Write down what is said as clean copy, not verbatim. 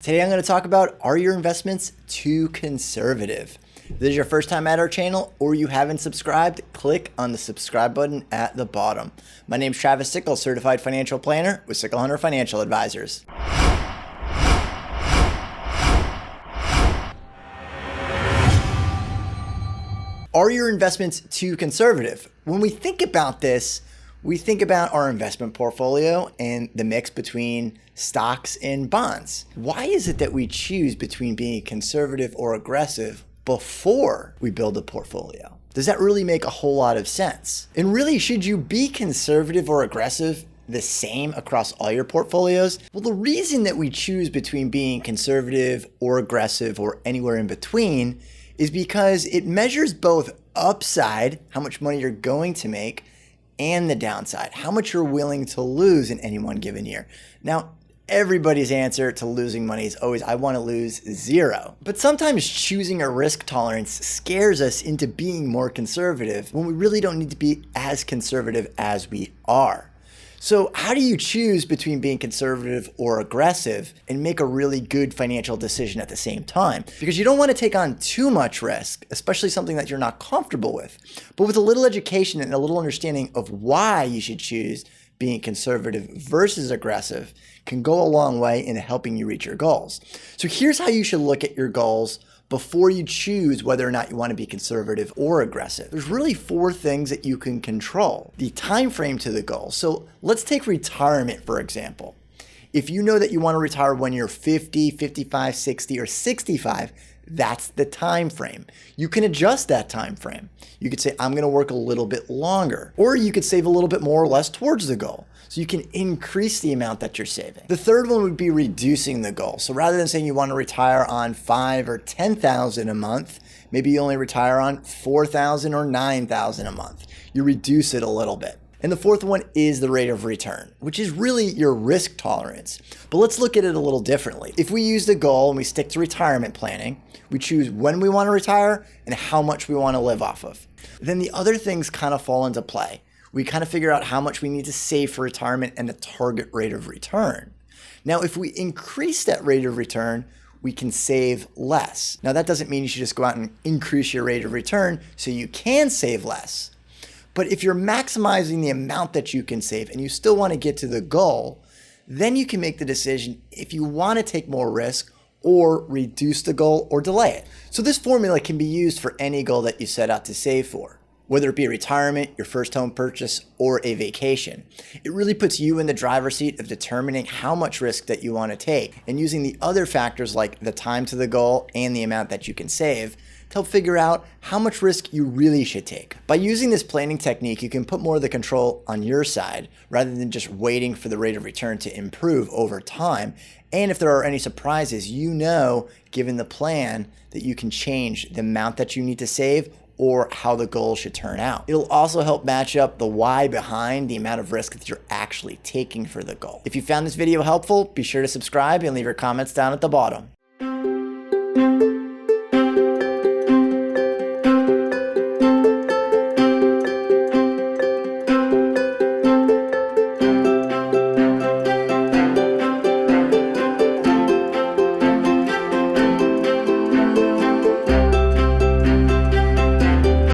Today I'm going to talk about, are your investments too conservative? If this is your first time at our channel or you haven't subscribed, click on the subscribe button at the bottom. My name is Travis Sickle, certified financial planner with Sickle Hunter Financial Advisors. Are your investments too conservative? When we think about this, we think about our investment portfolio and the mix between stocks and bonds. Why is it that we choose between being conservative or aggressive before we build a portfolio? Does that really make a whole lot of sense? And really, should you be conservative or aggressive the same across all your portfolios? Well, the reason that we choose between being conservative or aggressive or anywhere in between is because it measures both upside, how much money you're going to make, and the downside, how much you're willing to lose in any one given year. Now, everybody's answer to losing money is always, I want to lose zero. But sometimes choosing a risk tolerance scares us into being more conservative when we really don't need to be as conservative as we are. So how do you choose between being conservative or aggressive and make a really good financial decision at the same time? Because you don't want to take on too much risk, especially something that you're not comfortable with. But with a little education and a little understanding of why you should choose being conservative versus aggressive can go a long way in helping you reach your goals. So here's how you should look at your goals before you choose whether or not you want to be conservative or aggressive. There's really 4 things that you can control. The time frame to the goal. So let's take retirement, for example. If you know that you want to retire when you're 50, 55, 60, or 65, that's the time frame. You can adjust that time frame. You could say, I'm going to work a little bit longer, or you could save a little bit more or less towards the goal. So you can increase the amount that you're saving. The third one would be reducing the goal. So rather than saying you want to retire on $5,000 or $10,000 a month, maybe you only retire on $4,000 or $9,000 a month. You reduce it a little bit. And the fourth one is the rate of return, which is really your risk tolerance. But let's look at it a little differently. If we use the goal and we stick to retirement planning, we choose when we want to retire and how much we want to live off of. Then the other things kind of fall into play. We kind of figure out how much we need to save for retirement and the target rate of return. Now, if we increase that rate of return, we can save less. Now, that doesn't mean you should just go out and increase your rate of return so you can save less. But if you're maximizing the amount that you can save and you still want to get to the goal, then you can make the decision if you want to take more risk or reduce the goal or delay it. So this formula can be used for any goal that you set out to save for, whether it be retirement, your first home purchase, or a vacation. It really puts you in the driver's seat of determining how much risk that you want to take and using the other factors like the time to the goal and the amount that you can save to help figure out how much risk you really should take. By using this planning technique, you can put more of the control on your side rather than just waiting for the rate of return to improve over time. And if there are any surprises, you know, given the plan, that you can change the amount that you need to save or how the goal should turn out. It'll also help match up the why behind the amount of risk that you're actually taking for the goal. If you found this video helpful, be sure to subscribe and leave your comments down at the bottom.